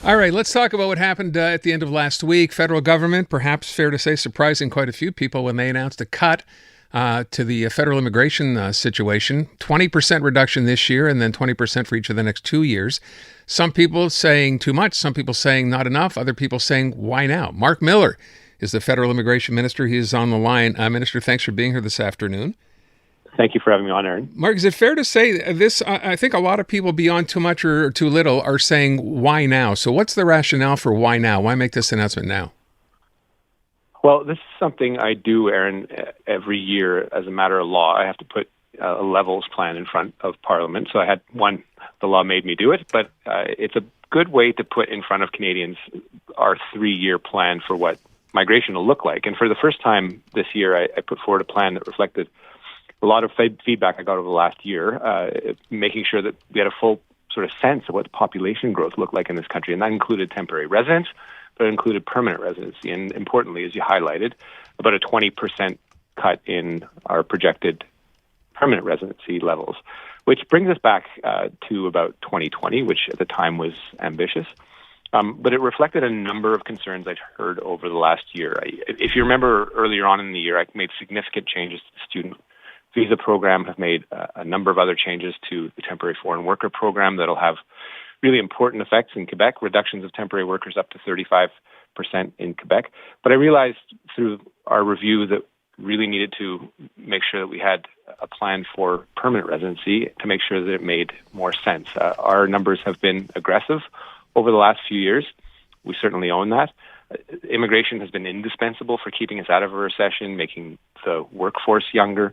All right, let's talk about what happened at the end of last week. Federal government, perhaps fair to say, surprising quite a few people when they announced a cut to the federal immigration situation. 20% reduction this year and then 20% for each of the next 2 years. Some people saying too much, some people saying not enough, other people saying why now? Marc Miller is the federal immigration minister. He is on the line. Minister, thanks for being here this afternoon. Thank you for having me on, Aaron. Marc, is it fair to say this? I think a lot of people beyond too much or too little are saying, why now? So what's the rationale for why now? Why make this announcement now? Well, this is something I do, Aaron, every year as a matter of law. I have to put a levels plan in front of Parliament. So I had one, the law made me do it, but it's a good way to put in front of Canadians our 3-year plan for what migration will look like. And for the first time this year, I put forward a plan that reflected a lot of feedback I got over the last year, making sure that we had a full sort of sense of what the population growth looked like in this country. And that included temporary residents, but it included permanent residency. And importantly, as you highlighted, about a 20% cut in our projected permanent residency levels, which brings us back to about 2020, which at the time was ambitious. But it reflected a number of concerns I'd heard over the last year. If you remember earlier on in the year, I made significant changes to the student visa program, have made a number of other changes to the temporary foreign worker program that'll have really important effects in Quebec, reductions of temporary workers up to 35% in Quebec. But I realized through our review that we really needed to make sure that we had a plan for permanent residency to make sure that it made more sense. Our numbers have been aggressive over the last few years. We certainly own that. Immigration has been indispensable for keeping us out of a recession, making the workforce younger.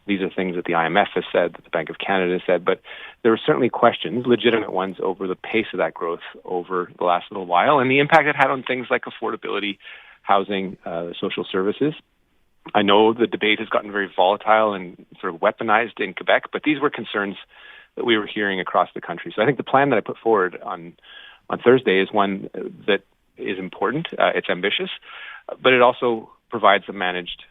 These are things that the IMF has said, that the Bank of Canada has said, but there were certainly questions, legitimate ones, over the pace of that growth over the last little while and the impact it had on things like affordability, housing, social services. I know the debate has gotten very volatile and sort of weaponized in Quebec, but these were concerns that we were hearing across the country. So I think the plan that I put forward on Thursday is one that is important. It's ambitious, but it also provides a managed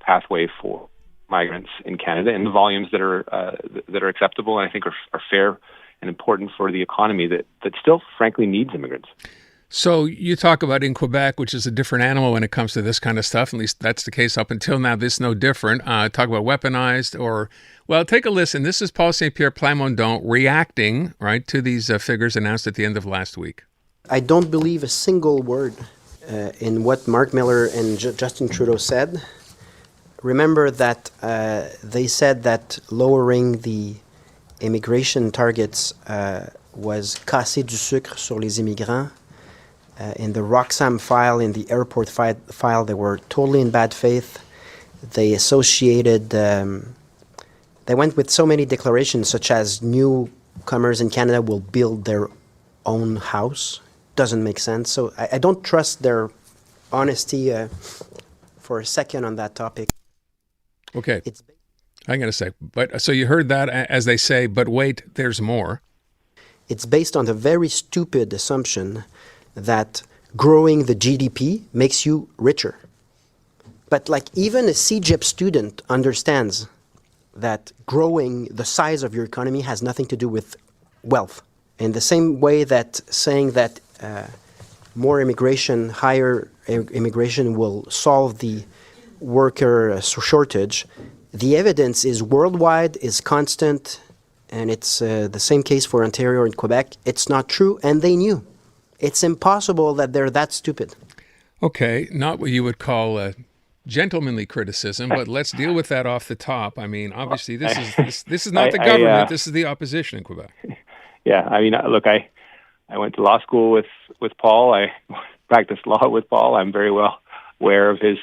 pathway for migrants in Canada in the volumes that are acceptable and I think are fair and important for the economy that still, frankly, needs immigrants. So you talk about in Quebec, which is a different animal when it comes to this kind of stuff. At least that's the case up until now. This is no different. Talk about weaponized well, take a listen. This is Paul St. Pierre Plamondon reacting, right, to these figures announced at the end of last week. I don't believe a single word in what Marc Miller and Justin Trudeau said. Remember that they said that lowering the immigration targets was casser du sucre sur les immigrants. In the Roxham file, in the airport file, they were totally in bad faith. They associated, they went with so many declarations such as newcomers in Canada will build their own house. Doesn't make sense. So I don't trust their honesty for a second on that topic. Okay, I'm going to say, but so you heard that as they say, but wait, there's more. It's based on the very stupid assumption that growing the GDP makes you richer. But like even a CGIP student understands that growing the size of your economy has nothing to do with wealth. In the same way that saying that more immigration, higher immigration will solve the worker shortage, the evidence is worldwide, is constant, and it's the same case for Ontario and Quebec. It's not true, and they knew. It's impossible that they're that stupid. Okay, not what you would call a gentlemanly criticism, but let's deal with that off the top. I mean, obviously, this is not the government. This is the opposition in Quebec. Yeah, I mean, look, I went to law school with Paul. I practiced law with Paul. I'm very well aware of his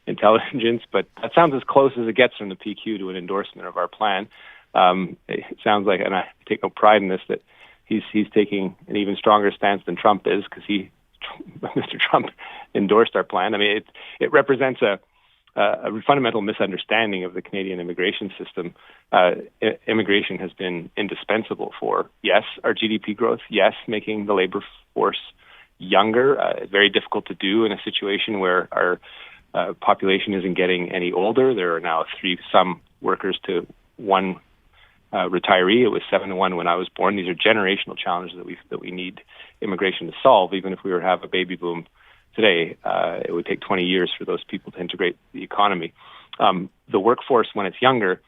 intelligence, but that sounds as close as it gets from the PQ to an endorsement of our plan. It sounds like, and I take no pride in this, that he's taking an even stronger stance than Trump is, because Mr. Trump endorsed our plan. I mean, it represents a fundamental misunderstanding of the Canadian immigration system. Immigration has been indispensable for, yes, our GDP growth, yes, making the labor force younger. Very difficult to do in a situation where our population isn't getting any older. There are now 3 workers to 1 retiree. It was 7 to 1 when I was born. These are generational challenges that we need immigration to solve. Even if we were to have a baby boom today, it would take 20 years for those people to integrate the economy. The workforce, when it's younger,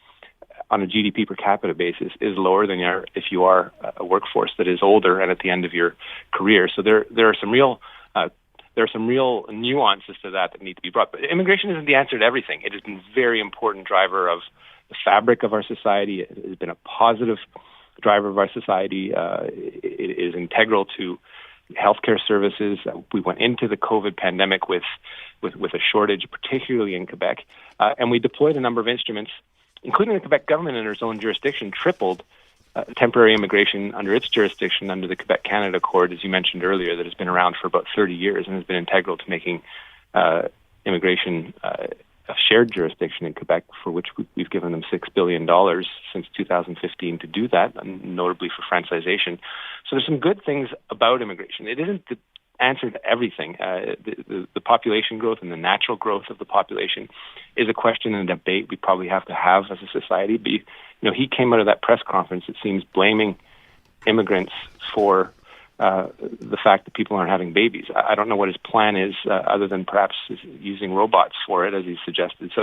on a GDP per capita basis, is lower than if you are a workforce that is older and at the end of your career. So there are some real nuances to that need to be brought. But immigration isn't the answer to everything. It has been a very important driver of the fabric of our society. It has been a positive driver of our society. It is integral to healthcare services. We went into the COVID pandemic with a shortage, particularly in Quebec, and we deployed a number of instruments, including the Quebec government in its own jurisdiction, tripled temporary immigration under its jurisdiction under the Quebec-Canada Accord, as you mentioned earlier, that has been around for about 30 years and has been integral to making immigration a shared jurisdiction in Quebec, for which we've given them $6 billion since 2015 to do that, notably for francization. So there's some good things about immigration. It isn't the answer to everything. The population growth and the natural growth of the population is a question and a debate we probably have to have as a society. But, he came out of that press conference, it seems, blaming immigrants for the fact that people aren't having babies. I don't know what his plan is, other than perhaps using robots for it, as he suggested. So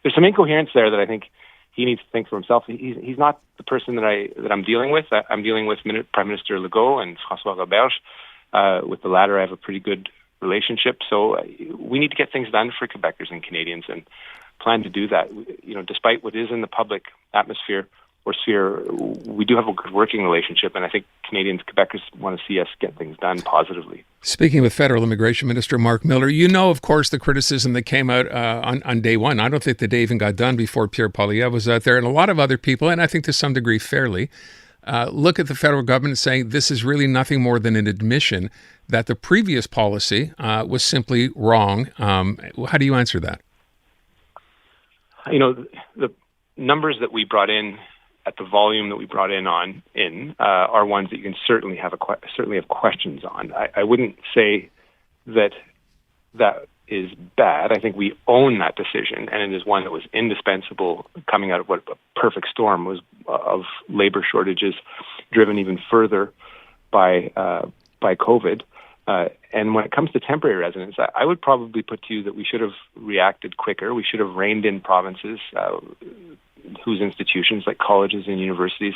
there's some incoherence there that I think he needs to think for himself. He's not the person that I'm dealing with. I'm dealing with Prime Minister Legault and François Roberge. With the latter, I have a pretty good relationship. So we need to get things done for Quebecers and Canadians and plan to do that. Despite what is in the public atmosphere or sphere, we do have a good working relationship, and I think Canadians, Quebecers want to see us get things done positively. Speaking with Federal Immigration Minister Marc Miller, of course, the criticism that came out on day one. I don't think the day even got done before Pierre Poilievre was out there, and a lot of other people, and I think to some degree fairly, look at the federal government saying this is really nothing more than an admission that the previous policy was simply wrong. How do you answer that? The numbers that we brought in at the volume that we brought in are ones that you can certainly have questions on. I wouldn't say that is bad. I think we own that decision, and it is one that was indispensable coming out of what a perfect storm was of labor shortages, driven even further by COVID. And when it comes to temporary residence, I would probably put to you that we should have reacted quicker. We should have reined in provinces whose institutions, like colleges and universities,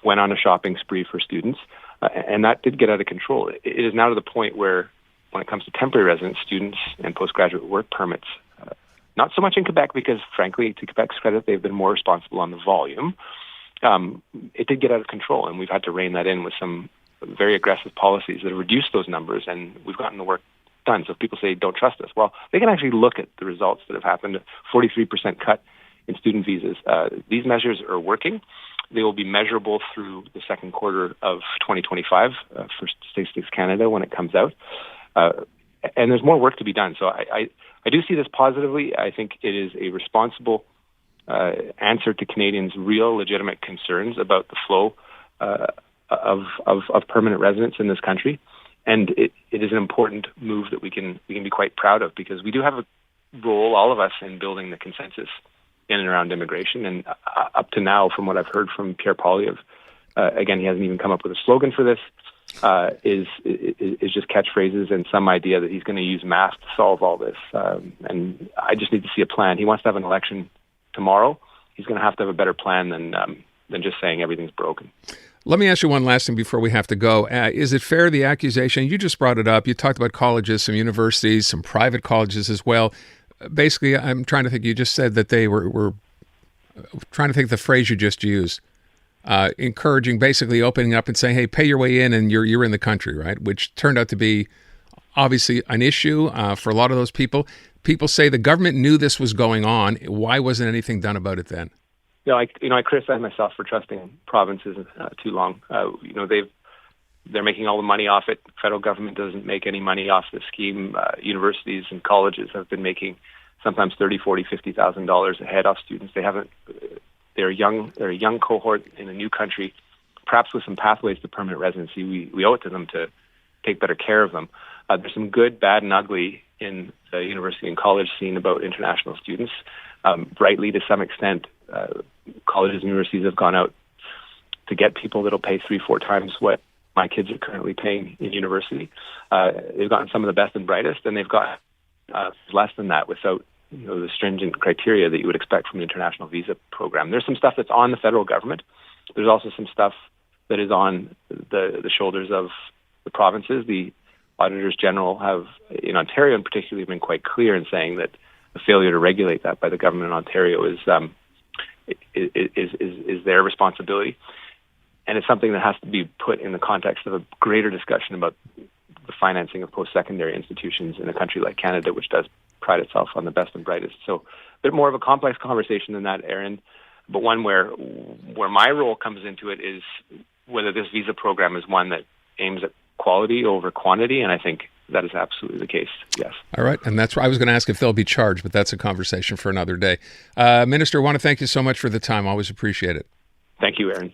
went on a shopping spree for students. And that did get out of control. It is now to the point where, when it comes to temporary residence students and postgraduate work permits, not so much in Quebec, because frankly, to Quebec's credit, they've been more responsible on the volume. It did get out of control, and we've had to rein that in with some very aggressive policies that have reduced those numbers, and we've gotten the work done. So if people say, don't trust us, well, they can actually look at the results that have happened. 43% cut in student visas. These measures are working. They will be measurable through the second quarter of 2025 for Statistics Canada when it comes out. And there's more work to be done. So I do see this positively. I think it is a responsible answer to Canadians' real legitimate concerns about the flow of permanent residents in this country. And it is an important move that we can be quite proud of, because we do have a role, all of us, in building the consensus in and around immigration. And up to now, from what I've heard from Pierre Poilievre, again, he hasn't even come up with a slogan for this, is just catchphrases and some idea that he's going to use math to solve all this. And I just need to see a plan. He wants to have an election tomorrow. He's going to have a better plan than just saying everything's broken. Let me ask you one last thing before we have to go. Is it fair, the accusation, you just brought it up, you talked about colleges, some universities, some private colleges as well. Basically, I'm trying to think, you just said that they were trying to think the phrase you just used, encouraging, basically opening up and saying, hey, pay your way in and you're in the country, right? Which turned out to be obviously an issue for a lot of those people. People say the government knew this was going on. Why wasn't anything done about it then? I criticize myself for trusting provinces too long. They're making all the money off it. Federal government doesn't make any money off the scheme. Universities and colleges have been making sometimes $30,000, $40,000, $50,000 a head off students. They're a young cohort in a new country, perhaps with some pathways to permanent residency. We owe it to them to take better care of them. There's some good, bad, and ugly in the university and college scene about international students. Rightly, to some extent, colleges and universities have gone out to get people that'll pay 3-4 times what my kids are currently paying in university. They've gotten some of the best and brightest, and they've got less than that without the stringent criteria that you would expect from the international visa program. There's some stuff that's on the federal government. There's also some stuff that is on the shoulders of the provinces. The auditors general have, in Ontario in particular, been quite clear in saying that the failure to regulate that by the government in Ontario is their responsibility, and it's something that has to be put in the context of a greater discussion about the financing of post-secondary institutions in a country like Canada, which does pride itself on the best and brightest. So a bit more of a complex conversation than that, Aaron, but one where my role comes into it is whether this visa program is one that aims at quality over quantity, and I think that is absolutely the case, yes. All right, and that's why I was going to ask if they'll be charged, but that's a conversation for another day. Minister, I want to thank you so much for the time. Always appreciate it. Thank you, Aaron.